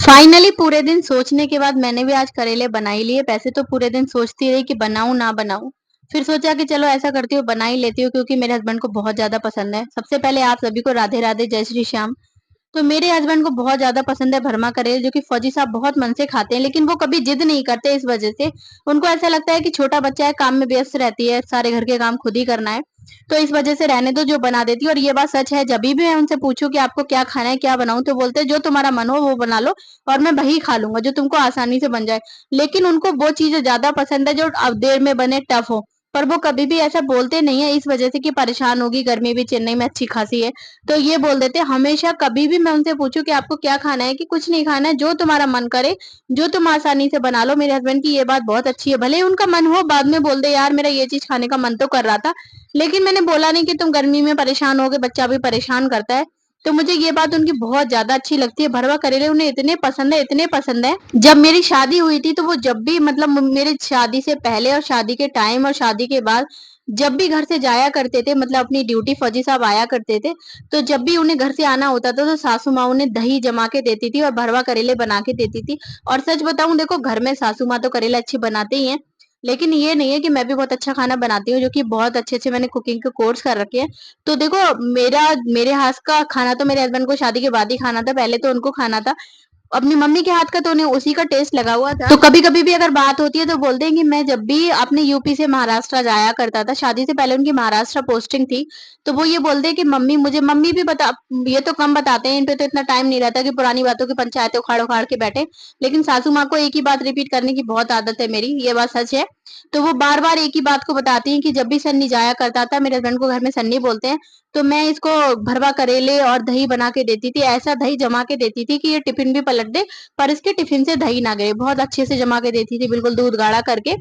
Finally पूरे दिन सोचने के बाद मैंने भी आज करेले बना ही लिए। वैसे तो पूरे दिन सोचती रही कि बनाऊँ ना बनाऊँ। फिर सोचा कि चलो ऐसा करती हूँ बना ही लेती हूँ क्योंकि मेरे हस्बैंड को बहुत ज़्यादा पसंद है। सबसे पहले आप सभी को राधे राधे, जय श्री श्याम। तो मेरे हस्बैंड को बहुत ज़्यादा पसंद है भरमा करेल, जो कि फौजी साहब बहुत मन से खाते हैं, लेकिन वो कभी जिद नहीं करते इस वजह से। उनको ऐसा लगता है कि छोटा बच्चा है, काम में व्यस्त रहती है, सारे घर के काम खुद ही करना है। तो इस वजह से रहने दो, जो बना देती हूँ। और ये बात सच है, जभी भी मैं उनसे पूछूँ कि आपको क्या खाना है, क्या बनाऊँ? तो बोलते हैं जो तुम्हारा मन हो वो बना लो और मैं वही खा लूँगा, जो तुमको आसानी से बन जाए। लेकिन उनको वो चीज़ें ज़्यादा पसंद है जो अब देर में बने, टफ हो। पर वो कभी भी ऐसा बोलते नहीं है इस वजह से कि परेशान होगी, गर्मी भी चेन्नई में अच्छी खासी है। तो ये बोल देते हैं हमेशा, कभी भी मैं उनसे पूछूँ कि आपको क्या खाना है, कि कुछ नहीं खाना है, जो तुम्हारा मन करे, जो तुम आसानी से बना लो। मेरे हस्बैंड की ये बात बहुत अच्छी है। भले ही उनका मन हो, बाद में बोल दे यार मेरा ये चीज़ खाने का मन तो कर रहा था, लेकिन मैंने बोला नहीं कि तुम गर्मी में परेशान होगे, बच्चा भी परेशान करता है। तो मुझे ये बात उनकी बहुत ज़्यादा अच्छी लगती है। भरवा करेले उन्हें इतने पसंद है, इतने पसंद है। जब मेरी शादी हुई थी तो वो जब भी, मतलब मेरी शादी से पहले और शादी के टाइम और शादी के बाद, जब भी घर से जाया करते थे, मतलब अपनी ड्यूटी फौजी साहब आया करते थे, तो जब भी उन्हें घर से आना होता था तो सासू माँ उन्हें दही जमा के देती थी और भरवा करेले बना के देती थी। और सच बताऊं, देखो घर में सासू माँ तो करेले अच्छे बनाते ही हैं, लेकिन ये नहीं है कि मैं भी बहुत अच्छा खाना बनाती हूँ, जो कि बहुत अच्छे-अच्छे मैंने कुकिंग के कोर्स कर रखे हैं। तो देखो, मेरे हाथ का खाना तो मेरे हस्बैंड को शादी के बाद ही खाना था, पहले तो उनको खाना था। अपनी मम्मी के हाथ का तो उन्हें उसी का टेस्ट लगा हुआ था। तो कभी-कभी भी अगर बात होती है तो बोलते हैं कि मैं जब भी अपने यूपी से महाराष्ट्र जाया करता था, शादी से पहले उनकी महाराष्ट्र पोस्टिंग थी, तो वो ये बोलते हैं कि मम्मी भी बता, ये तो कम बताते हैं, इन पे तो इतना टाइम नहीं रहता कि पुरानी बातों की पंचायतें उखाड़-उखाड़ के बैठे। लेकिन सासू माँ को एक ही बात रिपीट करने की बहुत आदत है मेरी, ये बात सच है। तो वो बार-बार एक ही बात को बताती हैं कि जब भी सन्नी जाया करता था, मेरे हस्बैंड को घर में सन्नी बोलते हैं, तो मैं इसको भरवा करेले और दही बना के देती थी। ऐसा दही जमा के देती थी कि ये टिफिन भी पलट दे, पर इसके टिफिन से दही ना गए। बहुत अच्छे से जमा के देती थी, बिल्कुल दूध गाढ़ा करके,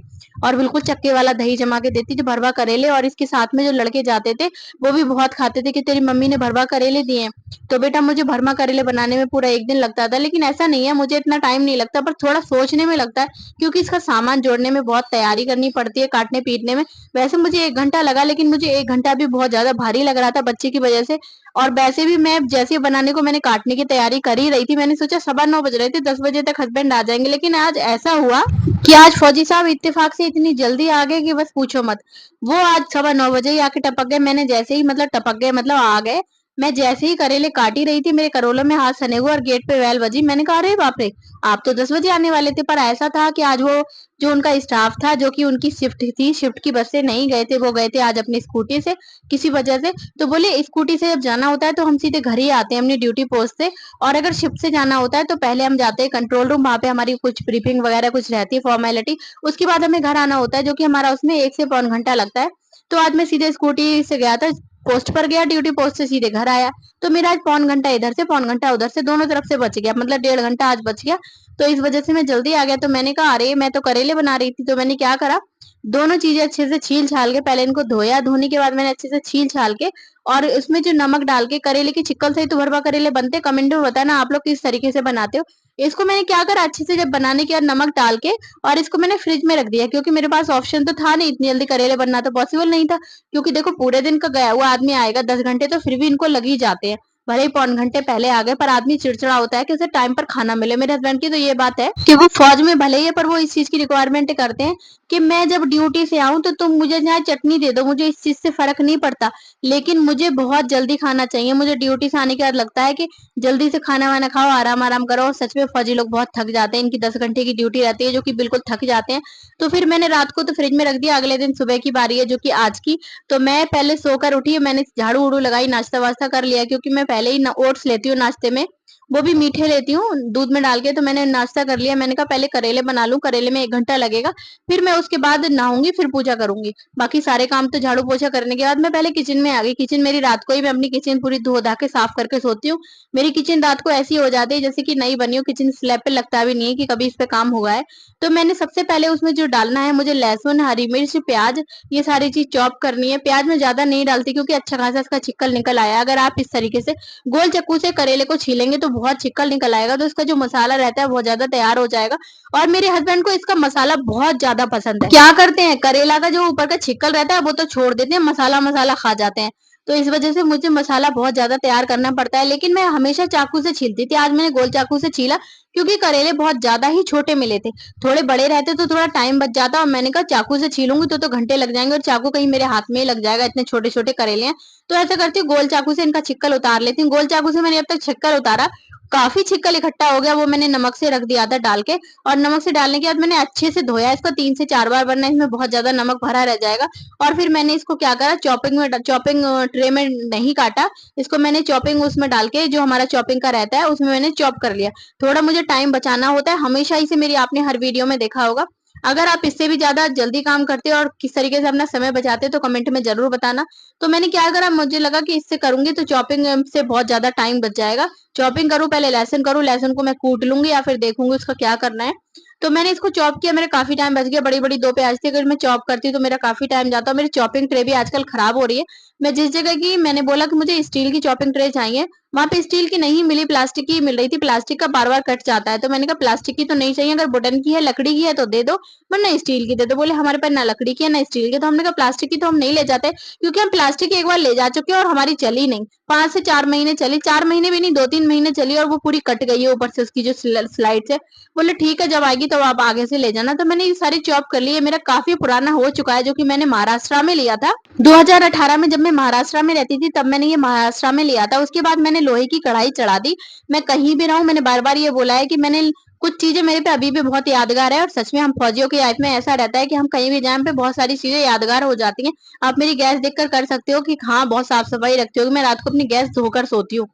और बिल्कुल चक्के वाला दही जमा के देती थी, भरवा करेले। और इसके साथ में जो लड़के जाते थे, वो भी बहुत खाते थे कि तेरी मम्मी ने भरवा करेले दिए हैं। तो बेटा मुझे भरमा करेले बनाने में पूरा एक दिन लगता था, लेकिन ऐसा नहीं है, मुझे इतना टाइम नहीं लगता, पर थोड़ा सोचने में लगता है, क्योंकि इसका सामान जोड़ने में बहुत तैयारी करनी पड़ती है, काटने पीटने में। वैसे मुझे 1 घंटा लगा, लेकिन मुझे 1 घंटा भी बहुत ज़्यादा भारी लग रहा था बच्चे की वजह से। और वैसे भी मैं जैसे बनाने को मैंने काटने की तैयारी कर ही रही थी, मैंने सोचा 9:15 बज रहे थे, 10 बजे तक हस्बैंड आ जाएँगे, लेकिन आज ऐसा हुआ कि आज फौजी साहब इत्तेफ़ाक से इतनी जल्दी आ गए कि बस पूछो मत। वो आज 9:15 बजे ही आके टपक गए, मैंने जैसे ही, मतलब टपक गए मतलब आ गए। मैं जैसे ही करेले काट ही रही थी, मेरे करोलों में हाथ सने हुए और गेट पे बेल बजी। मैंने कहा अरे बाप रे! आप तो 10 बजे आने वाले थे। पर ऐसा था कि आज वो जो उनका स्टाफ था, जो कि उनकी शिफ्ट थी, शिफ्ट की बस से नहीं गए थे, वो गए थे आज अपनी स्कूटी से किसी वजह से। तो बोले स्कूटी से जब जाना होता है तो हम सीधे घर ही आते हैं अपनी ड्यूटी पोस्ट से, और अगर शिफ्ट से जाना होता है तो पहले हम जाते हैं कंट्रोल रूम, वहाँ पे हमारी कुछ ब्रीफिंग वगैरह कुछ रहती है फॉर्मेलिटी, उसके बाद हमें घर आना होता है, जो कि हमारा उसमें 1 से पौन घंटा लगता है। तो आज मैं सीधे स्कूटी से गया था, पोस्ट पर गया, ड्यूटी पोस्ट से सीधे घर आया। तो मेरा आज पौन घंटा इधर से, पौन घंटा उधर से, दोनों तरफ से बच गया, मतलब 1.5 घंटा आज बच गया। तो इस वजह से मैं जल्दी आ गया। तो मैंने कहा अरे मैं तो करेले बना रही थी, तो मैंने क्या करा, दोनों चीजें अच्छे से छील-छाल के पहले इनको धोया, धोने के बाद मैंने अच्छे से छील-छाल के और उसमें जो नमक डाल के, करेले की छिक्कल से ही तो भरवा करेले बनते हैं, कमेंट में बताना आप लोग किस तरीके से बनाते हो। इसको मैंने क्या करा, अच्छे से जब बनाने के बाद नमक डाल के और इसको मैंने फ्रिज में रख दिया, क्योंकि मेरे पास ऑप्शन तो था नहीं, इतनी जल्दी करेले बनना तो पॉसिबल नहीं था। क्योंकि देखो पूरे दिन का गया हुआ आदमी आएगा, 10 घंटे तो फिर भी इनको लग ही जाते हैं। भले ही पौन घंटे पहले आ गए, पर आदमी चिड़चिड़ा होता है कि उसे टाइम पर खाना मिले। मेरे हस्बैंड की तो ये बात है कि वो फौज में भले ही है, पर वो इस चीज की रिक्वायरमेंट करते हैं कि मैं जब ड्यूटी से आऊँ तो तुम मुझे चाहे चटनी दे दो, मुझे इस चीज़ से फ़र्क नहीं पड़ता। लेकिन मुझे बहुत जल्दी खाना चाहिए। मुझे ड्यूटी से आने के बाद लगता है कि जल्दी से खाना-वाना खाओ, आराम-आराम करो। और सच में फ़ौजी लोग बहुत थक जाते हैं। इनकी 10 घंटे की ड्यूटी रहती है, जो कि बिल्कुल थक जाते हैं। तो फिर मैंने रात को तो फ्रिज में रख दिया, अगले दिन सुबह की बारी है, जो कि आज की। तो मैं पहले सोकर उठी, मैंने झाड़ू-वाड़ू लगाई, नाश्ता-वास्ता कर लिया, क्योंकि मैं पहले ही ना ओट्स लेती हूँ नाश्ते में, वो भी मीठे लेती हूँ, दूध में डाल के। तो मैंने नाश्ता कर लिया। मैंने कहा पहले करेले बना लूँ, करेले में 1 घंटा लगेगा। फिर मैं उसके बाद नहाऊँगी, फिर पूजा करूँगी। बाकी सारे काम तो झाड़ू-पोछा करने के बाद मैं पहले किचन में आ गई। किचन मेरी, रात को ही मैं अपनी किचन पूरी धो-धा के साफ करके सोती हूँ। मेरी किचन रात को ऐसी हो जाती है जैसे कि नई बनी हो, किचन स्लैब पे लगता भी नहीं है कि कभी इस पे काम हुआ है। तो मैंने सबसे पहले उसमें जो डालना है, मुझे लहसुन, हरी मिर्च, प्याज़, ये सारी चीज़ चॉप करनी है। प्याज़ मैं ज़्यादा नहीं डालती, क्योंकि अच्छा खासा इसका छिक्कल निकल आया। अगर आप इस तरीके से गोल चाकू से करेले को छीलेंगे तो बहुत छिक्कल निकल आएगा, तो इसका जो मसाला रहता है बहुत ज़्यादा तैयार हो जाएगा। और मेरे हस्बैंड को इसका मसाला बहुत ज़्यादा पसंद है। क्या करते हैं, करेला का जो ऊपर का छिक्कल रहता है वो तो छोड़ देते हैं, मसाला-मसाला खा जाते हैं। तो इस वजह से मुझे मसाला बहुत ज़्यादा तैयार करना पड़ता है, लेकिन मैं हमेशा चाकू से छीलती थी। आज मैंने गोल चाकू से छीला, क्योंकि करेले बहुत ज़्यादा ही छोटे मिले थे। थोड़े बड़े रहते तो थोड़ा टाइम बच जाता और मैंने कहा चाकू से छीलूँगी तो घंटे लग जाएँगे और चाकू कहीं मेरे हाथ में ही लग जाएगा, इतने छोटे-छोटे करेले हैं। तो ऐसा करती हूँ गोल चाकू से इनका छिक्कल उतार लेती हूँ। गोल चाकू से मैंने अब तक छिक्कल उतारा, काफ़ी छिक्कल इकट्ठा हो गया, वो मैंने नमक से रख दिया था डाल के और नमक से डालने के बाद मैंने अच्छे से धोया इसको 3 से 4 बार वरना इसमें बहुत ज़्यादा नमक भरा रह जाएगा। और फिर मैंने इसको क्या करा चॉपिंग ट्रे में नहीं काटा, इसको मैंने चॉपिंग उसमें डाल के जो हमारा चॉपिंग का रहता है उसमें मैंने चॉप कर लिया। थोड़ा मुझे टाइम बचाना होता है, हमेशा ही से मेरी आपने हर वीडियो में देखा होगा। अगर आप इससे भी ज़्यादा जल्दी काम करते हो और किस तरीके से अपना समय बचाते हो तो कमेंट में ज़रूर बताना। तो मैंने क्या करा मुझे लगा कि इससे करूँगी तो चॉपिंग से बहुत ज़्यादा टाइम बच जाएगा। चॉपिंग करूँ पहले लहसुन करूँ, लहसुन को मैं कूट लूँगी या फिर देखूँगी उसका क्या करना है। तो मैंने इसको चॉप किया, मेरा काफ़ी टाइम बच गया, बड़ी-बड़ी 2 प्याज़ थी, अगर मैं चॉप करती तो मेरा काफ़ी टाइम जाता और मेरी चॉपिंग ट्रे भी आजकल खराब हो रही है। मैं जिस जगह की मैंने बोला कि मुझे स्टील की चॉपिंग ट्रे चाहिए, वहाँ पे स्टील की नहीं मिली, प्लास्टिक की मिल रही थी, प्लास्टिक का बार-बार कट जाता है, तो मैंने कहा प्लास्टिक की तो नहीं चाहिए, अगर वुडन की है, लकड़ी की है तो दे दो, वरना स्टील की दे दो। बोले हमारे पास ना लकड़ी की है, ना स्टील की, तो हमने कहा प्लास्टिक की तो हम नहीं ले जाते, क्योंकि हम प्लास्टिक की एक बार ले जा चुके हैं और हमारी चली नहीं। 5 से 4 महीने चली, 4 महीने भी नहीं 2-3 महीने चली और वो पूरी कट गई है ऊपर से उसकी जो स्लाइड्स है। बोले ठीक है जब आएगी तो आप आगे से ले जाना। तो मैंने ये सारी चॉप कर ली है, मेरा काफ़ी पुराना हो चुका है जो कि मैंने महाराष्ट्र में लिया था। 2018 में जब मैं महाराष्ट्र में रहती थी तब मैंने ये महाराष्ट्र में लिया था। उसके बाद मैंने लोहे की कढ़ाई चढ़ा दी। मैं कहीं भी रहूँ मैंने बार-बार ये बोला है कि मैंने कुछ चीज़ें मेरे पे अभी भी बहुत यादगार है और सच में हम फौजियों की लाइफ में ऐसा रहता है कि हम कहीं भी जाएँ हम पे बहुत सारी चीज़ें यादगार हो जाती हैं। आप मेरी गैस देखकर कर सकते हो कि हाँ, बहुत साफ-सफाई रखती होगी। मैं रात को अपनी गैस धोकर सोती हूँ।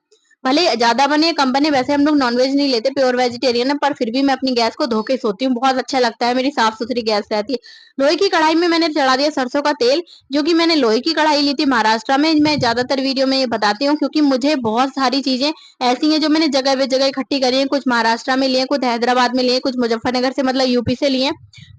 भले ज़्यादा बने कम बने वैसे हम लोग नॉन-वेज नहीं लेते, प्योर वेजिटेरियन है, पर फिर भी मैं अपनी गैस को धो के सोती हूँ। बहुत अच्छा लगता है, मेरी साफ-सुथरी गैस रहती है। लोहे की कढ़ाई में मैंने चढ़ा दिया सरसों का तेल, जो कि मैंने लोहे की कढ़ाई ली थी महाराष्ट्र में। मैं ज़्यादातर वीडियो में ये बताती हूँ क्योंकि मुझे बहुत सारी चीज़ें ऐसी हैं जो मैंने जगह पे जगह इकट्ठी करी हैं। कुछ महाराष्ट्र में लिए, कुछ हैदराबाद में लिए, कुछ मुज़फ्फरनगर से मतलब यूपी से लिए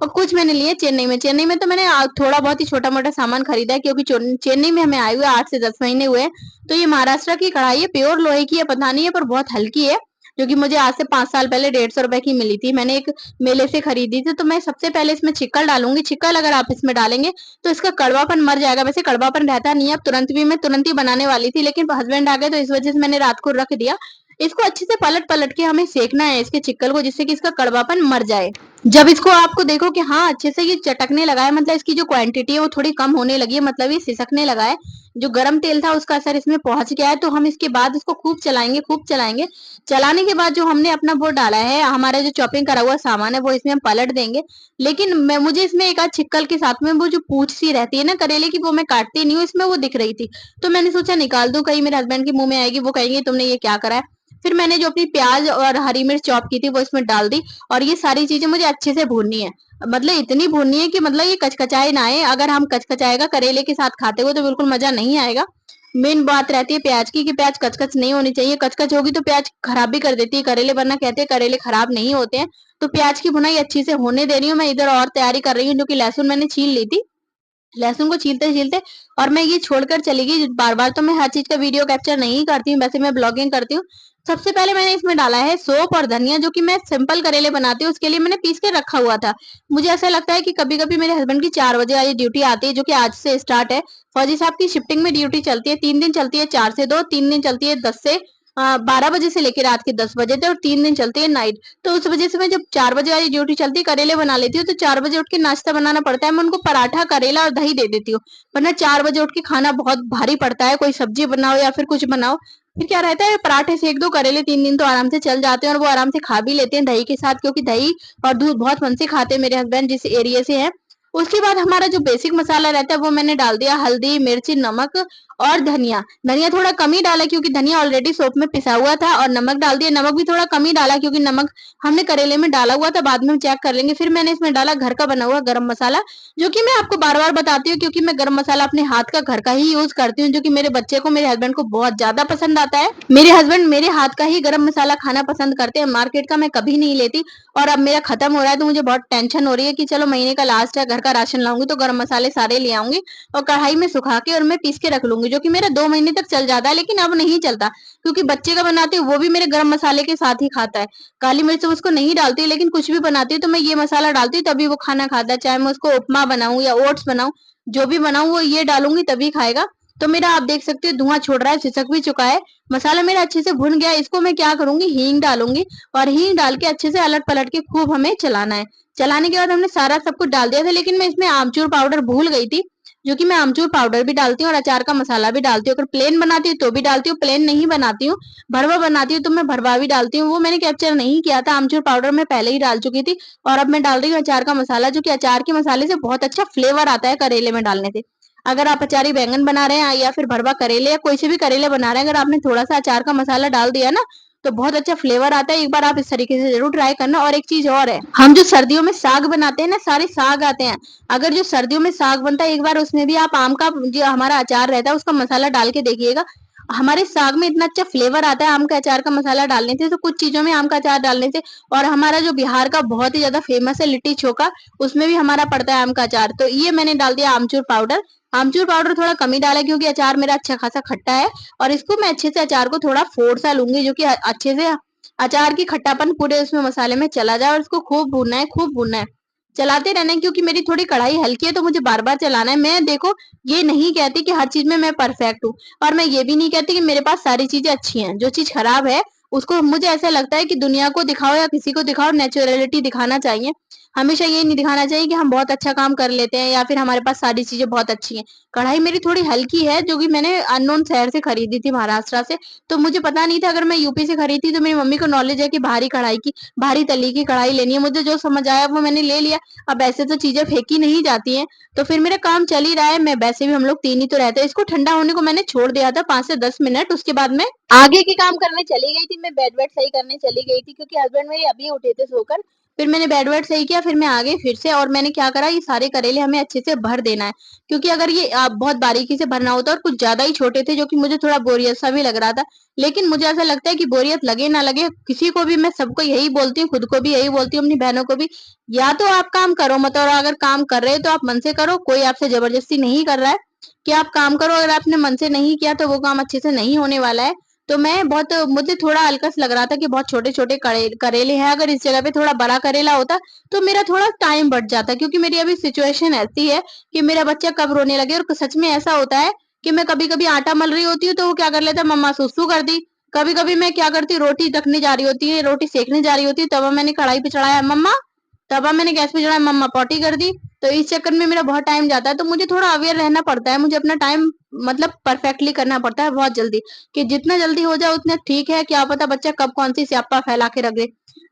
और कुछ मैंने लिए चेन्नई में। चेन्नई में तो मैंने थोड़ा बहुत ही छोटा-मोटा सामान खरीदा है क्योंकि चेन्नई में हमें आए हुए 8 से 10 महीने हुए हैं। तो ये महाराष्ट्र की कढ़ाई है, प्योर लोहे की है, पता नहीं है पर बहुत हल्की है, जो कि मुझे आज से 5 साल पहले 150 रुपए की मिली थी। मैंने एक मेले से खरीदी थी, तो मैं सबसे पहले इसमें छिक्कल डालूँगी। छिक्कल अगर आप इसमें डालेंगे, तो इसका कड़वापन मर जाएगा। वैसे कड़वापन रहता नहीं है, अब मैं तुरंत ही बनाने वाली थी, लेकिन हस्बैंड आ गए, तो इस वजह से मैंने रात को रख दिया। इसको अच्छे से पलट-पलट के हमें सेकना है इसके छिक्कल को, जिससे कि इसका कड़वापन मर जाए। जब इसको आपको देखो कि हाँ, अच्छे से ये चटकने लगा है, मतलब इसकी जो क्वांटिटी है, वो थोड़ी कम होने लगी है, मतलब ये सिसकने लगा है। जो गरम तेल था उसका असर इसमें पहुँच गया है, तो हम इसके बाद इसको खूब चलाएँगे, खूब चलाएँगे। चलाने के बाद जो हमने अपना वो डाला है, हमारा जो चॉपिंग करा हुआ सामान है, वो इसमें हम पलट देंगे। लेकिन मुझे इसमें एक आध छिक्कल के साथ में वो जो पूँछ सी रहती है ना करेले की, वो मैं काटती नहीं हूँ, इसमें वो दिख रही थी। तो मैंने सोचा निकाल दूँ, कहीं मेरे हस्बैंड के मुँह में आएगी, वो कहेंगे तुमने ये क्या करा है? फिर मैंने जो अपनी प्याज़ और हरी मिर्च चॉप की थी, वो इसमें डाल दी और ये सारी चीज़ें मुझे अच्छे से भूननी है। मतलब इतनी भूननी है कि मतलब ये कचकचाए ना आए। अगर हम कचकचाएगा करेले के साथ खाते हुए तो बिल्कुल मज़ा नहीं आएगा। मेन बात रहती है प्याज की कि प्याज कच-कच नहीं होनी चाहिए, कच-कच होगी तो प्याज खराब भी कर देती है करेले, वरना कहते हैं करेले खराब नहीं होते हैं। तो प्याज की भुनाई अच्छी से होने दे रही हूँ, मैं इधर और तैयारी कर रही हूँ, जो कि लहसुन मैंने छील ली थी। लहसुन को छीलते-छीलते और मैं ये छोड़कर चली गई बार-बार, तो मैं हर चीज़ का वीडियो कैप्चर नहीं करती हूँ, वैसे मैं ब्लॉगिंग करती हूँ। सबसे पहले मैंने इसमें डाला है सौंफ और धनिया, जो कि मैं सिंपल करेले बनाती हूँ, उसके लिए मैंने पीस के रखा हुआ था। मुझे ऐसा लगता है कि कभी-कभी मेरे हस्बैंड की 4 बजे वाली ड्यूटी आती है, जो कि आज से स्टार्ट है। फौजी साहब की शिफ्टिंग में ड्यूटी चलती है, 3 दिन चलती है 4 से 2, 3 दिन चलती है 10 से 12 बजे से लेके रात के 10 बजे तक और 3 दिन चलती है नाइट। तो उस वजह से मैं जब 4 बजे वाली ड्यूटी चलती है, करेले बना लेती हूँ, तो 4 बजे उठ के नाश्ता बनाना पड़ता है। मैं उनको पराठा, करेला और दही दे देती हूँ, वरना 4 बजे उठ के खाना बहुत भारी पड़ता है, कोई सब्जी बनाओ या फिर कुछ बनाओ। फिर क्या रहता है पराठे सेक दो, करेले 3 दिन तो आराम से चल जाते हैं और वो आराम से खा भी लेते हैं दही के साथ, क्योंकि दही और दूध बहुत मन से खाते हैं मेरे हस्बैंड जिस एरिया से हैं। उसके बाद हमारा जो बेसिक मसाला रहता है वो मैंने डाल दिया, हल्दी, मिर्ची, नमक और धनिया। धनिया थोड़ा कम ही डाला क्योंकि धनिया ऑलरेडी सोप में पिसा हुआ था और नमक डाल दिया, नमक भी थोड़ा कम ही डाला क्योंकि नमक हमने करेले में डाला हुआ था, बाद में हम चेक कर लेंगे। फिर मैंने इसमें डाला घर का बना हुआ गरम मसाला, जो कि मैं आपको बार-बार बताती हूँ क्योंकि मैं गरम मसाला अपने हाथ का घर का ही यूज़ करती हूँ, जो कि मेरे बच्चे को, मेरे हस्बैंड को बहुत ज़्यादा पसंद आता है। मेरे हस्बैंड मेरे हाथ का ही गरम मसाला खाना पसंद करते हैं, मार्केट का मैं कभी नहीं लेती। और अब मेरा खत्म हो रहा है तो मुझे बहुत टेंशन हो रही है कि चलो महीने का लास्ट है, घर का राशन लाऊँगी तो गरम मसाले सारे ले आऊँगी और कढ़ाई में सुखा के और मैं पीस के रख लूँगी, जो कि मेरा 2 महीने तक चल जाता है, लेकिन अब नहीं चलता क्योंकि बच्चे का बनाती हूँ वो भी मेरे गरम मसाले के साथ ही खाता है। काली मिर्च तो उसको नहीं डालती, लेकिन कुछ भी बनाती हूँ तो मैं ये मसाला डालती हूँ तभी वो खाना खाता है, चाहे मैं उसको उपमा बनाऊँ या ओट्स बनाऊँ, जो भी बनाऊँ वो ये डालूँगी तभी खाएगा। तो मेरा आप देख सकते हो धुआं छोड़ रहा है, सिसक भी चुका है। मसाला मेरा अच्छे से भुन गया है। इसको मैं क्या करूंगी, हींग डालूंगी और हींग डाल के अच्छे से अलट पलट के खूब हमें चलाना है। चलाने के बाद हमने सारा सब कुछ डाल दिया था, लेकिन मैं इसमें आमचूर पाउडर भूल गई थी, जो कि मैं आमचूर पाउडर भी डालती हूँ और अचार का मसाला भी डालती हूँ। अगर प्लेन बनाती हूँ तो भी डालती हूँ, प्लेन नहीं बनाती हूँ, भरवा बनाती हूँ तो मैं भरवा भी डालती हूँ। वो मैंने कैप्चर नहीं किया था, आमचूर पाउडर मैं पहले ही डाल चुकी थी। और अब मैं डाल रही हूँ अचार का मसाला, जो कि अचार के मसाले से बहुत अच्छा फ्लेवर आता है करेले में डालने से। अगर आप अचारी बैंगन बना रहे हैं या फिर भरवा करेले या कोई से भी करेले बना रहे हैं, अगर आपने थोड़ा सा अचार का मसाला डाल दिया ना, तो बहुत अच्छा फ्लेवर आता है। एक बार आप इस तरीके से जरूर ट्राई करना। और एक चीज और है, हम जो सर्दियों में साग बनाते हैं ना, सारे साग आते हैं, अगर जो सर्दियों में साग बनता है, एक बार उसमें भी आप आम का जो हमारा अचार रहता है उसका मसाला डाल के देखिएगा। हमारे साग में इतना अच्छा फ्लेवर आता है आम का अचार का मसाला डालने से, तो कुछ चीजों में आम का अचार डालने से। और हमारा जो बिहार का बहुत ही ज्यादा फेमस है लिट्टी चोखा, उसमें भी हमारा पड़ता है आम का अचार। तो ये मैंने डाल दिया आमचूर पाउडर। आमचूर पाउडर थोड़ा कम ही डाला क्योंकि अचार मेरा अच्छा खासा खट्टा है। और इसको मैं अच्छे से अचार को थोड़ा फोड़ सा लूंगी, जो कि अच्छे से अचार की खट्टापन पूरे उसमें मसाले में चला जाए। और इसको खूब भूनना है, खूब भूनना है, चलाते रहना है, क्योंकि मेरी थोड़ी कढ़ाई हल्की है तो मुझे बार बार चलाना है। मैं देखो, ये नहीं कहती कि हर चीज में मैं परफेक्ट हूँ, और मैं ये भी नहीं कहती कि मेरे पास सारी चीजें अच्छी हैं। जो चीज खराब है उसको, मुझे ऐसा लगता है कि दुनिया को दिखाओ या किसी को दिखाओ, नेचुरलिटी दिखाना चाहिए। हमेशा ये नहीं दिखाना चाहिए कि हम बहुत अच्छा काम कर लेते हैं या फिर हमारे पास सारी चीजें बहुत अच्छी हैं। कढ़ाई मेरी थोड़ी हल्की है, जो कि मैंने अननोन शहर से खरीदी थी, महाराष्ट्र से। तो मुझे पता नहीं था, अगर मैं यूपी से खरीदती तो मेरी मम्मी को नॉलेज है कि भारी कढ़ाई की, भारी तली की कढ़ाई लेनी है। मुझे जो समझ आया वो मैंने ले लिया। अब ऐसे तो चीजें फेंकी नहीं जाती हैं, तो फिर मेरा काम चल ही रहा है। मैं वैसे भी, हम लोग तीन ही तो रहते हैं। इसको ठंडा होने को मैंने छोड़ दिया था 5 से 10 मिनट। उसके बाद मैं आगे के काम करने चली गई थी। मैं बेड वेड सही करने चली गई थी, क्योंकि हस्बैंड मेरे अभी उठे थे सोकर। फिर मैंने बेड वेड सही किया, फिर मैं आ गई फिर से। और मैंने क्या करा, ये सारे करेले हमें अच्छे से भर देना है, क्योंकि अगर ये बहुत बारीकी से भरना होता, और कुछ ज्यादा ही छोटे थे, जो कि मुझे थोड़ा बोरियत सा भी लग रहा था। लेकिन मुझे ऐसा लगता है कि बोरियत लगे ना लगे, किसी को भी, मैं सबको यही बोलती हूँ, खुद को भी यही बोलती हूँ, अपनी बहनों को भी, या तो आप काम करो मत, और अगर काम कर रहे हो तो आप मन से करो। कोई आपसे जबरदस्ती नहीं कर रहा है कि आप काम करो। अगर आपने मन से नहीं किया तो वो काम अच्छे से नहीं होने वाला है। तो मैं बहुत, मुझे थोड़ा अलकस लग रहा था कि बहुत छोटे छोटे करेले हैं। अगर इस जगह पे थोड़ा बड़ा करेला होता तो मेरा थोड़ा टाइम बढ़ जाता, क्योंकि मेरी अभी सिचुएशन ऐसी है कि मेरा बच्चा कब रोने लगे। और सच में ऐसा होता है कि मैं कभी कभी आटा मल रही होती हूँ तो वो क्या कर लेता है, मम्मा सुसु कर दी। कभी कभी मैं क्या करती हूँ, रोटी रखने जा रही होती है, रोटी सेकने जा रही होती है, तवा मैंने कढ़ाई पे चढ़ाया मम्मा, तवा मैंने गैस पे चढ़ाया मम्मा पॉटी कर दी। तो इस चक्कर में मेरा बहुत टाइम जाता है। तो मुझे थोड़ा अवेयर रहना पड़ता है, मुझे अपना टाइम मतलब परफेक्टली करना पड़ता है, बहुत जल्दी, कि जितना जल्दी हो जाए उतना ठीक है। क्या पता बच्चा कब कौन सी स्यापा फैला के रख दे।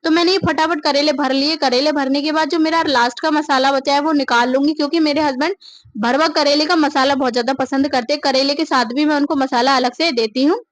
तो मैंने ये फटाफट करेले भर लिए। करेले भरने के बाद जो मेरा लास्ट का मसाला बचा है वो निकाल लूंगी, क्योंकि मेरे हस्बैंड भरवा करेले का मसाला बहुत ज्यादा पसंद करते हैं। करेले के साथ भी मैं उनको मसाला अलग से देती हूँ,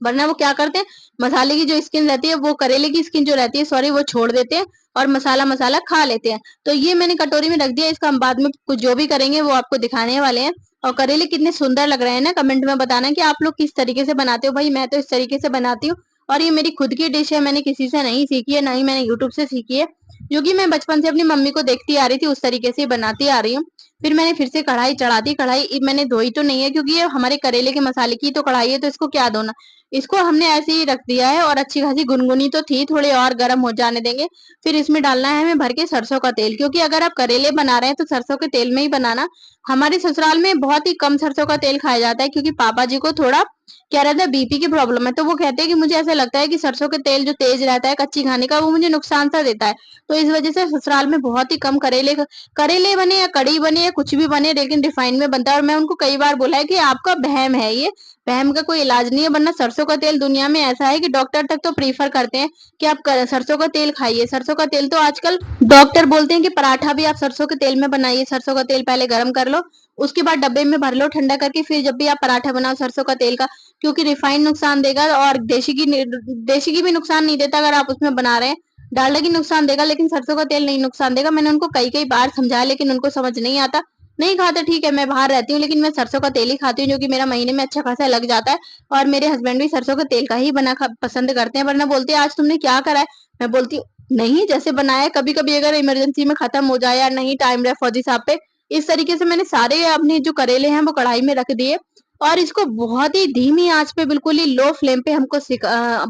वरना वो क्या करते हैं, मसाले की जो स्किन रहती है, वो करेले की स्किन जो रहती है, सॉरी, वो छोड़ देते हैं और मसाला मसाला खा लेते हैं। तो ये मैंने कटोरी में रख दिया, इसका हम बाद में कुछ जो भी करेंगे वो आपको दिखाने वाले हैं। और करेले कितने सुंदर लग रहे हैं ना, कमेंट में बताना कि आप लोग किस तरीके से बनाते हो। भाई मैं तो इस तरीके से बनाती हूँ, और ये मेरी खुद की डिश है, मैंने किसी से नहीं सीखी है, ना ही मैंने यूट्यूब से सीखी है, जो कि मैं बचपन से अपनी मम्मी को देखती आ रही थी, उस तरीके से बनाती आ रही हूँ। फिर मैंने फिर से कढ़ाई चढ़ा दी। कढ़ाई मैंने धोई तो नहीं है, क्योंकि ये हमारे करेले के मसाले की तो कढ़ाई है, तो इसको क्या धोना। इसको हमने ऐसे ही रख दिया है, और अच्छी खासी गुनगुनी तो थी, थोड़ी और गर्म हो जाने देंगे। फिर इसमें डालना है हमें भर के सरसों का तेल, क्योंकि अगर आप करेले बना रहे हैं तो सरसों के तेल में ही बनाना। हमारे ससुराल में बहुत ही कम सरसों का तेल खाया जाता है, क्योंकि पापा जी को थोड़ा क्या रहता है, बीपी की प्रॉब्लम है। तो वो कहते हैं कि मुझे ऐसा लगता है कि सरसों के तेल जो तेज रहता है कच्ची खाने का, वो मुझे नुकसान सा देता है। तो इस वजह से ससुराल में बहुत ही कम करेले करेले बने या कड़ी बने या कुछ भी बने, लेकिन रिफाइंड में बनता है। और मैं उनको कई बार बोला है कि आपका वहम है ये, वहम का कोई इलाज नहीं है। वरना सरसों का तेल दुनिया में ऐसा है कि डॉक्टर तक तो प्रीफर करते हैं कि आप सरसों का तेल खाइए। सरसों का तेल तो आजकल डॉक्टर बोलते हैं कि पराठा भी आप सरसों के तेल में बनाइए। सरसों का तेल पहले गर्म कर लो, उसके बाद डब्बे में भर लो ठंडा करके, फिर जब भी आप पराठा बनाओ सरसों का तेल का, क्योंकि रिफाइंड नुकसान देगा, और देशी की भी नुकसान नहीं देता अगर आप उसमें बना रहे हैं। डालडा की नुकसान देगा, लेकिन सरसों का तेल नहीं नुकसान देगा। मैंने उनको कई कई बार समझाया, लेकिन उनको समझ नहीं आता। नहीं खाता ठीक है, मैं बाहर रहती हूँ, लेकिन मैं सरसों का तेल ही खाती हूँ, जो कि मेरा महीने में अच्छा खासा लग जाता है। और मेरे हस्बैंड भी सरसों का तेल का ही बना पसंद करते हैं। वरना बोलते हैं आज तुमने क्या करा है, मैं बोलती हूँ नहीं, जैसे बनाया है। कभी कभी अगर इमरजेंसी में खत्म हो जाए या नहीं टाइम रहे फौजी साहब पे, इस तरीके से मैंने सारे अपने जो करेले हैं वो कढ़ाई में रख दिए। और इसको बहुत ही धीमी आँच पे बिल्कुल ही लो फ्लेम पे हमको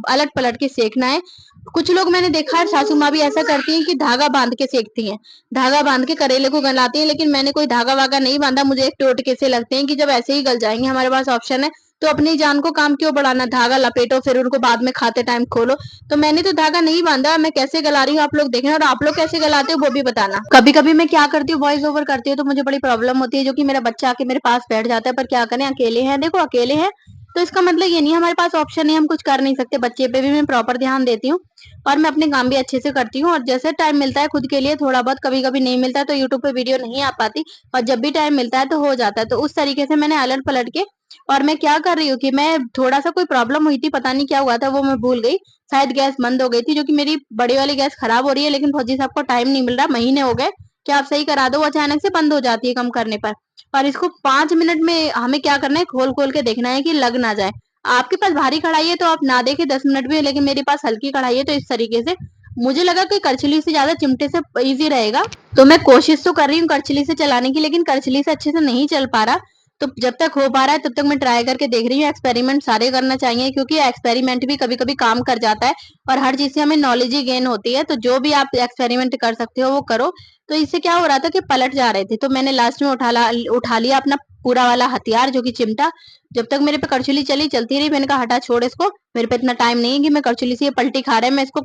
अलट-पलट के सेकना है। कुछ लोग मैंने देखा है सासू माँ भी ऐसा करती हैं कि धागा बाँध के सेकती हैं। धागा बाँध के करेले को गलाती हैं, लेकिन मैंने कोई धागा-वागा नहीं बाँधा। मुझे एक टोटके से लगते हैं कि जब ऐसे ही गल जाएँगे, हमारे पास ऑप्शन है, तो अपनी जान को काम क्यों बढ़ाना? धागा लपेटो फिर उनको बाद में खाते टाइम खोलो। तो मैंने तो धागा नहीं बाँधा, मैं कैसे गला रही हूँ आप लोग देखें और आप लोग कैसे गलाते हो वो भी बताना। कभी-कभी मैं क्या करती हूँ वॉइस ओवर करती हूँ तो मुझे बड़ी प्रॉब्लम होती है जो कि मेरा बच्चा आके मेरे पास बैठ जाता है, पर क्या करें अकेले हैं, देखो अकेले हैं, तो इसका मतलब ये नहीं है हमारे पास ऑप्शन है, हम कुछ कर नहीं सकते। बच्चे पे भी मैं प्रॉपर ध्यान देती हूँ और मैं अपने काम भी अच्छे से करती हूँ और जैसे टाइम मिलता है खुद के लिए थोड़ा बहुत, कभी-कभी नहीं मिलता है तो यूट्यूब पे वीडियो नहीं आ पाती और जब भी टाइम मिलता है तो हो जाता है। तो उस तरीके से मैंने अलट-पलट के और मैं क्या कर रही हूँ कि मैं थोड़ा-सा कोई प्रॉब्लम हुई थी, पता नहीं क्या हुआ था वो मैं भूल गई। शायद गैस बंद हो गई थी जो कि मेरी बड़ी वाली गैस खराब हो रही है, लेकिन फौजी साहब को टाइम नहीं मिल रहा, महीने हो गए कि आप सही करा दो, वो अचानक से बंद हो जाती है कम करने पर। और इसको 5 मिनट में हमें क्या करना है, खोल-खोल के देखना है कि लग ना जाए। आपके पास भारी कढ़ाई है तो आप ना देखें 10 मिनट भी, लेकिन मेरे पास हल्की कढ़ाई है तो इस तरीके से मुझे लगा कि करछली से ज़्यादा चिमटे से ईज़ी रहेगा। तो मैं कोशिश तो कर रही हूँ करछली से चलाने की, लेकिन करछली से अच्छे से नहीं चल पा रहा। तो जब तक हो पा रहा है तब तक मैं ट्राई करके देख रही हूँ। एक्सपेरिमेंट सारे करना चाहिए क्योंकि एक्सपेरिमेंट भी कभी-कभी काम कर जाता है और हर चीज़ से हमें नॉलेज ही गेन होती है। तो जो भी आप एक्सपेरिमेंट कर सकते हो वो करो। तो इससे क्या हो रहा था कि पलट जा रहे थे, तो मैंने लास्ट में उठा लिया अपना पूरा वाला हथियार जो कि चिमटा। जब तक मेरे पे करछुली चलती रही, मैंने कहा हटा छोड़ इसको, मेरे पे इतना टाइम नहीं है कि मैं करछुली से ये पलटी खा रहा है, मैं इसको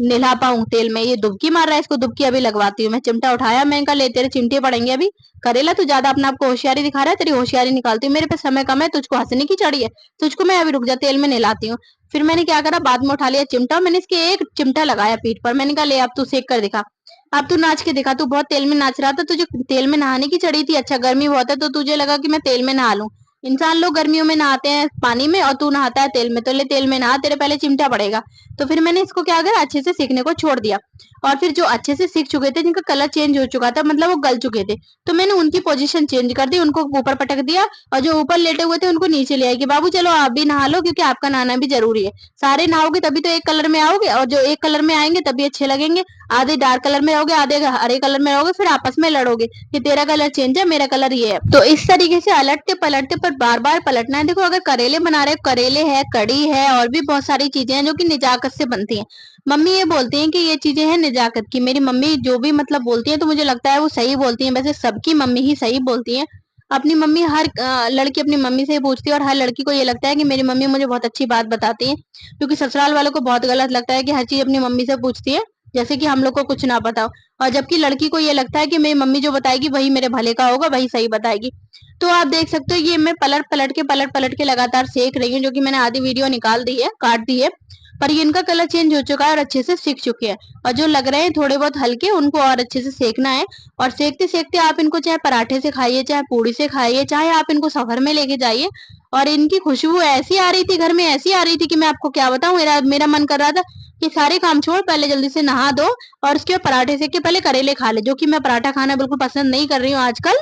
नहला पाऊँ तेल में, ये डुबकी मार रहा है, इसको डुबकी अभी लगवाती हूँ। मैं चिमटा उठाया, मैंने कहा ले तेरे चिमटे पड़ेंगे अभी, करेला तू ज्यादा अपने आप को होशियारी दिखा रहा है, तेरी होशियारी निकालती हूँ, मेरे पे समय कम है, तुझको हंसने की चढ़ी है, तुझको मैं अभी रुक जा तेल में नहलाती हूँ। फिर मैंने क्या करा, बाद में उठा लिया चिमटा, मैंने इसके एक चिमटा लगाया पीठ पर, मैंने कहा ले अब तू सेक कर दिखा, अब तू नाच के दिखा, तू बहुत तेल में नाच रहा था, तुझे तेल में नहाने की चढ़ी थी, अच्छा गर्मी बहुत है तो तुझे लगा कि मैं तेल में नहा लूं। इंसान लोग गर्मियों में नहाते हैं पानी में और तू नहाता है तेल में, तो ले तेल में नहा, तेरे पहले चिमटा पड़ेगा। तो फिर मैंने इसको क्या करा, अच्छे से सीखने को छोड़ दिया। और फिर जो अच्छे से सीख चुके थे, जिनका कलर चेंज हो चुका था, मतलब वो गल चुके थे, तो मैंने उनकी पोजीशन चेंज कर दी, उनको ऊपर पटक दिया और जो ऊपर लेटे हुए थे उनको नीचे ले आई कि बाबू चलो आप भी नहा लो क्योंकि आपका नहाना भी जरूरी है। सारे नहाओगे तभी तो एक कलर में आओगे और जो एक कलर में आएंगे तभी अच्छे लगेंगे। आधे डार्क कलर में रहोगे, आधे हरे कलर में रहोगे, फिर आपस में लड़ोगे कि तेरा कलर चेंज है, मेरा कलर ये है। तो इस तरीके से अलटते पलटते पर बार बार पलटना है। देखो अगर करेले बना रहे हो, करेले है, कड़ी है और भी बहुत सारी चीजें हैं जो कि निजाकत से बनती हैं। मम्मी ये बोलती हैं कि ये चीजें हैं निजाकत की। मेरी मम्मी जो भी मतलब बोलती है तो मुझे लगता है वो सही बोलती हैं। वैसे सबकी मम्मी ही सही बोलती हैं। अपनी मम्मी हर लड़की अपनी मम्मी से ही पूछती है और हर लड़की को ये लगता है कि मेरी मम्मी मुझे बहुत अच्छी बात बताती है, क्योंकि ससुराल वालों को बहुत गलत लगता है कि हर चीज अपनी मम्मी से पूछती है, जैसे कि हम लोग को कुछ ना पता हो। और जबकि लड़की को ये लगता है कि मेरी मम्मी जो बताएगी वही मेरे भले का होगा, वही सही बताएगी। तो आप देख सकते हो ये मैं पलट पलट के लगातार सेक रही हूँ, जो कि मैंने आधी वीडियो निकाल दी है, काट दी है। पर ये इनका कलर चेंज हो चुका है और अच्छे से सीख चुके हैं। और जो लग रहे हैं थोड़े बहुत हल्के, उनको और अच्छे से सेकना है। और सेकते सेकते आप इनको चाहे पराठे से खाइए, चाहे पूड़ी से खाइए, चाहे आप इनको सफर में लेके जाइए। और इनकी खुशबू ऐसी आ रही थी घर में, ऐसी आ रही थी कि मैं आपको क्या बताऊं, मेरा मेरा मन कर रहा था कि सारे काम छोड़ पहले जल्दी से नहा दो और उसके बाद पराठे सेक के पहले करेले खा ले, जो कि मैं पराठा खाना बिल्कुल पसंद नहीं कर रही हूँ आजकल।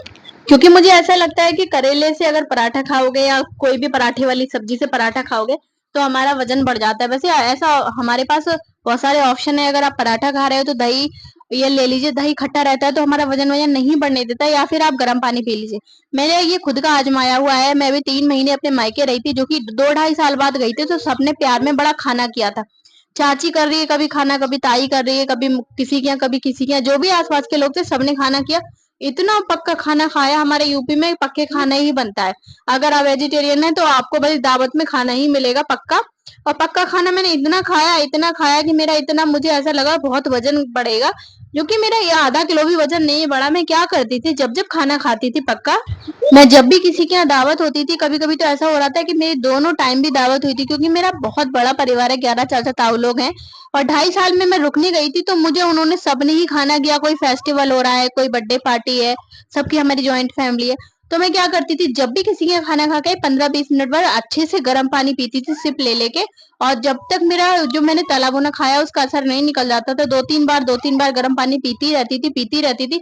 क्योंकि मुझे ऐसा लगता है कि करेले से अगर पराठा खाओगे या कोई भी पराठे वाली सब्जी से पराठा खाओगे तो हमारा वजन बढ़ जाता है। वैसे ऐसा हमारे पास बहुत सारे ऑप्शन है, अगर आप पराठा खा रहे हो तो दही ये ले लीजिए, दही खट्टा रहता है तो हमारा वजन वजन नहीं बढ़ने देता, या फिर आप गर्म पानी पी लीजिए। मैंने ये खुद का आजमाया हुआ है। मैं भी 3 महीने अपने मायके रही थी, जो कि 2 ढाई साल बाद गई थी, तो सबने प्यार में बड़ा खाना किया था। चाची कर रही है कभी खाना, कभी ताई कर रही है, कभी किसी के यहाँ कभी किसी के यहाँ, जो भी आसपास के लोग थे सबने खाना किया। इतना पक्का खाना खाया, हमारे यूपी में पक्के खाना ही बनता है। अगर आप वेजिटेरियन है तो आपको बस दावत में खाना ही मिलेगा पक्का। और पक्का खाना मैंने इतना खाया कि मेरा इतना मुझे ऐसा लगा बहुत वजन बढ़ेगा, जो कि मेरा ये आधा किलो भी वजन नहीं बढ़ा। मैं क्या करती थी, जब जब खाना खाती थी पक्का, मैं जब भी किसी के यहाँ दावत होती थी, कभी कभी तो ऐसा हो रहा था कि मेरी दोनों टाइम भी दावत हुई थी, क्योंकि मेरा बहुत बड़ा परिवार है, 11 चाचा ताऊ लोग हैं। और 2.5 साल में मैं रुकने गई थी तो मुझे उन्होंने सबने ही खाना किया, कोई फेस्टिवल हो रहा है, कोई बर्थडे पार्टी है, सबकी हमारी ज्वाइंट फैमिली है। तो मैं क्या करती थी, जब भी किसी के यहाँ खाना खा के 15-20 मिनट बाद अच्छे से गर्म पानी पीती थी सिप ले लेके। और जब तक मेरा जो मैंने तला भुना खाया उसका असर नहीं निकल जाता था, 2-3 बार गर्म पानी पीती रहती थी,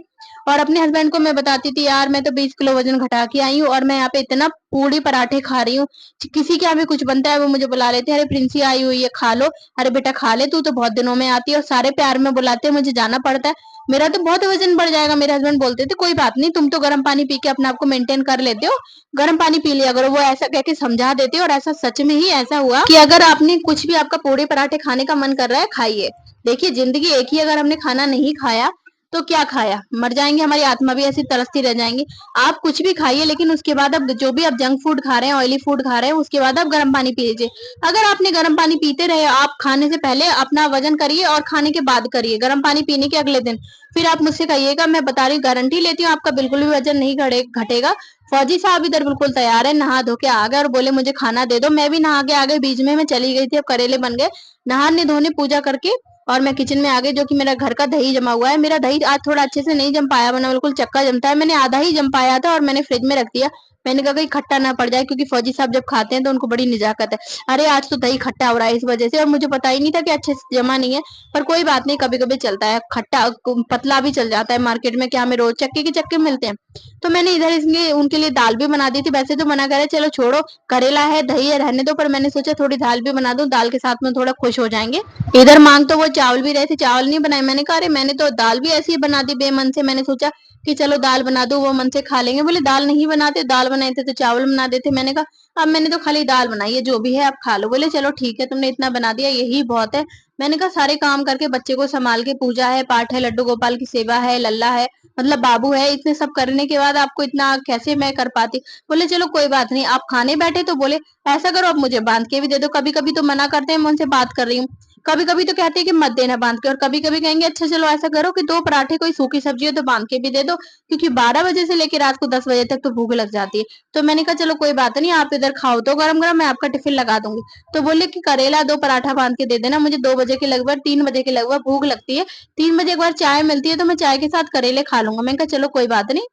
और अपने हस्बैंड को मैं बताती थी, यार मैं तो 20 किलो वजन घटा के आई हूँ और मैं यहाँ पे इतना पूड़ी पराठे खा रही हूँ। किसी के यहाँ पे कुछ बनता है वो मुझे बुला लेते हैं, अरे प्रिंसी आई हुई है खा लो, अरे बेटा खा ले, तू तो बहुत दिनों में आती है, और सारे प्यार में बुलाते हैं, मुझे जाना पड़ता है, मेरा तो बहुत वजन बढ़ जाएगा। मेरे हस्बैंड बोलते थे कोई बात नहीं, तुम तो गर्म पानी पी के अपने आप को मेंटेन कर लेते हो, गर्म पानी पी लिया करो। वो ऐसा कह के समझा देते, और ऐसा सच में ही ऐसा हुआ कि अगर आपने कुछ भी, आपका पूड़ी पराठे खाने का मन कर रहा है, खाइए। देखिए जिंदगी एक ही, अगर हमने खाना नहीं खाया तो क्या खाया, मर जाएंगे, हमारी आत्मा भी ऐसी तरसती रह जाएंगी। आप कुछ भी खाइए, लेकिन उसके बाद अब जो भी आप जंक फूड खा रहे हैं, ऑयली फूड खा रहे हैं, उसके बाद आप गर्म पानी पी लीजिए। अगर आपने गर्म पानी पीते रहे, आप खाने से पहले अपना वजन करिए और खाने के बाद करिए, गर्म पानी पीने के अगले दिन फिर आप मुझसे कहिएगा, मैं बता रही हूँ, गारंटी लेती हूँ, आपका बिल्कुल भी वजन नहीं घटेगा। फौजी साहब इधर बिल्कुल तैयार है, नहा धो के आ गए और बोले मुझे खाना दे दो। मैं भी नहा के आ गई, बीच में मैं चली गई थी, अब करेले बन गए। नहाने धोने पूजा करके और मैं किचन में आ गई, जो कि मेरा घर का दही जमा हुआ है। मेरा दही आज थोड़ा अच्छे से नहीं जम पाया, वरना बिल्कुल चक्का जमता है। मैंने आधा ही जम पाया था और मैंने फ्रिज में रख दिया। मैंने कहा कहीं खट्टा ना पड़ जाए, क्योंकि फौजी साहब जब खाते हैं तो उनको बड़ी निजाकत है। अरे आज तो दही खट्टा हो रहा है इस वजह से, और मुझे पता ही नहीं था कि अच्छे से जमा नहीं है। पर कोई बात नहीं, कभी कभी चलता है, खट्टा पतला भी चल जाता है। मार्केट में क्या हमें रोज चक्के के चक्के मिलते हैं। तो मैंने इधर इसलिए उनके लिए दाल भी बना दी थी। वैसे तो मना करे चलो छोड़ो, करेला है दही है रहने दो, पर मैंने सोचा थोड़ी दाल भी बना दूं, दाल के साथ में थोड़ा खुश हो जाएंगे। इधर मांग तो वो चावल भी रहे थे, चावल नहीं बनाए। मैंने कहा अरे मैंने तो दाल भी ऐसी ही बना दी बेमन से, मैंने सोचा कि चलो दाल बना दो, वो मन से खा लेंगे। बोले दाल नहीं बनाते, दाल बनाए थे तो चावल बना देते। मैंने कहा अब मैंने तो खाली दाल बनाई है, जो भी है आप खा लो। बोले चलो ठीक है, तुमने इतना बना दिया यही बहुत है। मैंने कहा सारे काम करके बच्चे को संभाल के, पूजा है पाठ है, लड्डू गोपाल की सेवा है, लल्ला है, मतलब बाबू है, इतने सब करने के बाद आपको इतना कैसे मैं कर पाती। बोले चलो कोई बात नहीं, आप खाने बैठे तो बोले ऐसा करो आप मुझे बांध के भी दे दो। कभी कभी तो मना करते हैं, मैं उनसे बात कर रही हूँ, कभी कभी तो कहते हैं कि मत देना बांध के, और कभी कभी कहेंगे अच्छा चलो ऐसा करो कि 2 पराठे कोई सूखी सब्जी हो तो बांध के भी दे दो, क्योंकि 12 बजे से लेकर रात को 10 बजे तक तो भूख लग जाती है। तो मैंने कहा चलो कोई बात नहीं, आप इधर खाओ तो गरम गरम, मैं आपका टिफिन लगा दूंगी। तो बोले कि करेला 2 पराठा बांध के दे देना, मुझे 2 बजे के लगभग 3 बजे के लगभग भूख लगती है। 3 बजे एक बार चाय मिलती है तो मैं चाय के साथ करेले खा लूंगा। मैंने कहा चलो कोई बात नहीं,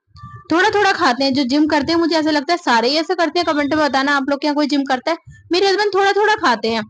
थोड़ा थोड़ा खाते हैं। जो जिम करते हैं, मुझे ऐसा लगता है सारे ही ऐसा करते हैं, कमेंट में बताना आप लोग क्या कोई जिम करता है। मेरे हस्बैंड थोड़ा थोड़ा खाते हैं,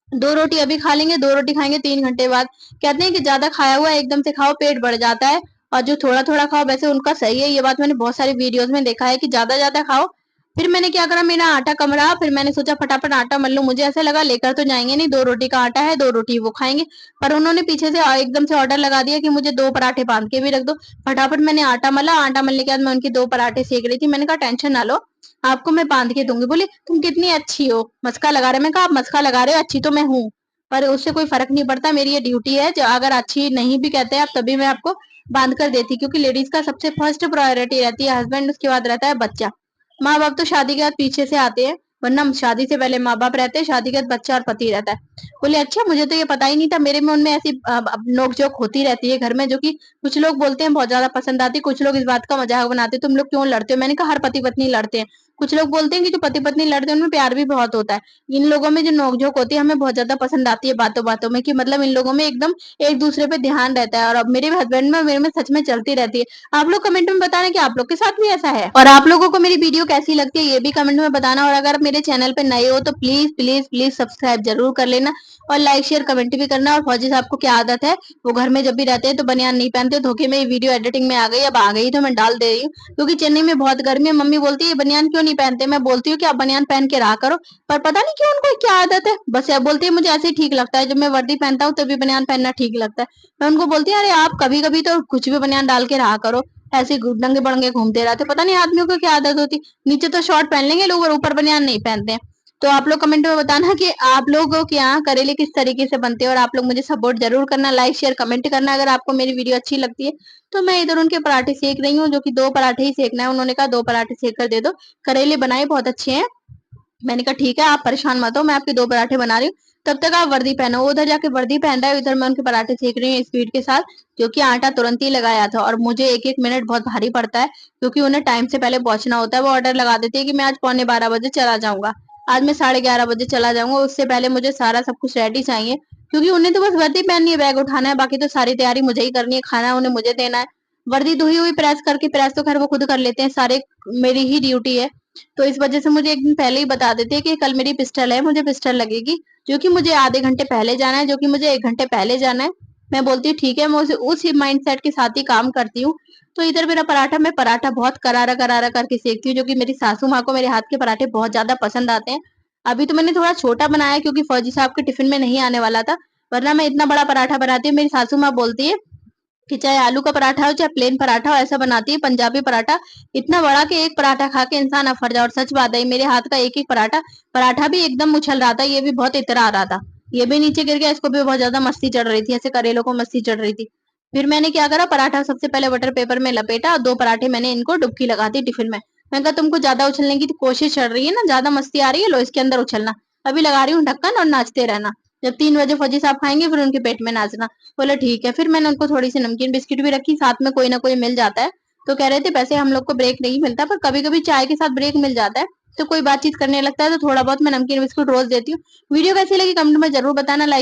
2 रोटी अभी खा लेंगे, 2 रोटी खाएंगे 3 घंटे बाद। कहते हैं कि ज्यादा खाया हुआ एकदम से खाओ पेट बढ़ जाता है, और जो थोड़ा थोड़ा खाओ, वैसे उनका सही है, ये बात मैंने बहुत सारी वीडियोस में देखा है कि ज्यादा ज्यादा खाओ। फिर मैंने क्या करा, मेरा आटा कम रहा, फिर मैंने सोचा फटाफट आटा मल लूं। मुझे ऐसा लगा लेकर तो जाएंगे नहीं, 2 रोटी का आटा है, 2 रोटी वो खाएंगे। पर उन्होंने पीछे से एकदम से ऑर्डर लगा दिया कि मुझे 2 पराठे बांध के भी रख दो। फटाफट मैंने आटा मला, आटा मलने के बाद मैं उनकी 2 पराठे सेक रही थी। मैंने कहा टेंशन ना लो, आपको मैं बांध के दूंगी। बोली तुम कितनी अच्छी हो, मस्का लगा रहे। मैं कहा आप मस्का लगा रहे हो, अच्छी तो मैं हूँ, पर उससे कोई फर्क नहीं पड़ता, मेरी ये ड्यूटी है। जो अगर अच्छी नहीं भी कहते हैं आप, तभी मैं आपको बांध कर देती, क्योंकि लेडीज का सबसे फर्स्ट प्रायोरिटी रहती है हस्बैंड, उसके बाद रहता है बच्चा। माँ बाप तो शादी के बाद पीछे से आते हैं, वरना शादी से पहले माँ बाप रहते हैं, शादी के बाद बच्चा और पति रहता है। बोले अच्छा, मुझे तो ये पता ही नहीं था। मेरे में उनमें ऐसी नोक जोक होती रहती है घर में, जो कि कुछ लोग बोलते हैं बहुत ज्यादा पसंद आती, कुछ लोग इस बात का मजाक बनाते तुम लोग क्यों लड़ते हो। मैंने कहा हर पति पत्नी लड़ते हैं। कुछ लोग बोलते हैं कि जो पति पत्नी लड़ते हैं उनमें प्यार भी बहुत होता है। इन लोगों में जो नोक-झोंक होती है हमें बहुत ज़्यादा पसंद आती है बातों-बातों में, कि मतलब इन लोगों में एकदम एक-दूसरे पे ध्यान रहता है, और अब मेरे हस्बैंड में मेरे में सच में चलती रहती है। आप लोग कमेंट में बताना कि आप लोग के साथ भी ऐसा है, और आप लोगों को मेरी वीडियो कैसी लगती है ये भी कमेंट में बताना। और अगर मेरे चैनल पे नए हो तो प्लीज प्लीज प्लीज सब्सक्राइब जरूर कर लेना, और लाइक शेयर कमेंट भी करना। और फौजी साहब को क्या आदत है, वो घर में जब भी रहते हैं तो बनियान नहीं पहनते। धोखे में वीडियो एडिटिंग में आ गई, अब आ गई तो मैं डाल दे रही हूँ, क्योंकि चेन्नई में बहुत गर्मी है। मम्मी बोलती है बनियान क्यों नहीं पहनते, मैं बोलती हूँ कि आप बनियान पहन के रहा करो, पर पता नहीं क्यों उनको क्या आदत है, बस ये बोलती है मुझे ऐसे ही ठीक लगता है, जब मैं वर्दी पहनता हूँ तभी बनियान पहनना ठीक लगता है। मैं उनको बोलती हूँ अरे आप कभी कभी तो कुछ भी बनियान डाल के रहा करो, ऐसे नंगे बड़ंगे घूमते रहते, पता नहीं आदमियों को क्या आदत होती। नीचे तो शॉर्ट पहन लेंगे लोग और ऊपर बनियान नहीं पहनते हैं। तो आप लोग कमेंट में बताना कि आप लोगों के यहाँ करेले किस तरीके से बनते हैं, और आप लोग मुझे सपोर्ट जरूर करना, लाइक शेयर कमेंट करना अगर आपको मेरी वीडियो अच्छी लगती है। तो मैं इधर उनके पराठे सेक रही हूँ, जो कि 2 पराठे ही सेकना है, उन्होंने कहा 2 पराठे सेक कर दे दो, करेले बनाए बहुत अच्छे हैं। मैंने कहा ठीक है आप परेशान मत हो, मैं आपके 2 पराठे बना रही हूँ, तब तक आप वर्दी पहनो। वो उधर जाके वर्दी पहन रहा है, इधर मैं उनके पराठे सेक रही हूँ स्पीड के साथ, क्योंकि आटा तुरंत ही लगाया था और मुझे एक एक मिनट बहुत भारी पड़ता है, क्योंकि उन्हें टाइम से पहले पहुंचना होता है। वो ऑर्डर लगा देती है कि मैं आज पौने 12 बजे चला जाऊंगा, आज मैं 11:30 बजे चला जाऊंगा, उससे पहले मुझे सारा सब कुछ रेडी चाहिए, क्योंकि उन्हें तो बस वर्दी पहननी है, बैग उठाना है, बाकी तो सारी तैयारी मुझे ही करनी है, खाना उन्हें मुझे देना है। वर्दी धुई हुई प्रेस करके, प्रेस तो खैर वो खुद कर लेते हैं, सारे मेरी ही ड्यूटी है। तो इस वजह से मुझे एक दिन पहले ही बता देते हैं कि कल मेरी पिस्टल है, मुझे पिस्टल लगेगी, जो कि मुझे आधे घंटे पहले जाना है, जो कि मुझे 1 घंटे पहले जाना है। मैं बोलती हूँ ठीक है, मैं उस माइंडसेट के साथ ही काम करती हूँ। तो इधर मेरा पराठा मैं पराठा बहुत करारा-करारा करके सेकती हूँ, जो कि मेरी सासू माँ को मेरे हाथ के पराठे बहुत ज़्यादा पसंद आते हैं। अभी तो मैंने थोड़ा छोटा बनाया क्योंकि फौजी साहब के टिफ़िन में नहीं आने वाला था, वरना मैं इतना बड़ा पराठा बनाती हूँ। मेरी सासू माँ बोलती है कि चाहे आलू का पराठा हो, चाहे प्लेन पराठा हो, ऐसा बनाती है पंजाबी पराठा, इतना बड़ा कि एक पराठा खा के इंसान अफर जाए। और सच बात है, मेरे हाथ का एक-एक पराठा पराठा भी एकदम उछल रहा था, ये भी बहुत इतरा रहा था। ये भी नीचे गिर गया, इसको भी बहुत ज़्यादा मस्ती चढ़ रही थी, ऐसे करेलों को मस्ती चढ़ रही थी। फिर मैंने क्या करा, पराठा सबसे पहले बटर पेपर में लपेटा, 2 पराठे मैंने इनको डुबकी लगा दी टिफ़िन में। मैंने कहा तुमको ज़्यादा उछलने की तो कोशिश चल रही है ना, ज़्यादा मस्ती आ रही है, लो इसके अंदर उछलना। अभी लगा रही हूँ ढक्कन और नाचते रहना। जब 3 बजे फौजी साहब खाएँगे फिर उनके पेट में नाचना। बोले ठीक है, फिर मैंने उनको थोड़ी-सी नमकीन बिस्किट भी रखी, साथ में कोई ना कोई मिल जाता है। तो कह रहे थे वैसे हम लोग को ब्रेक नहीं मिलता, पर कभी-कभी चाय के साथ ब्रेक मिल जाता है, तो कोई बातचीत करने लगता है तो थोड़ा बहुत मैं नमकीन बिस्कुट रोज़ देती हूँ। वीडियो कैसी लगी कमेंट में ज़रूर बताना। लाइक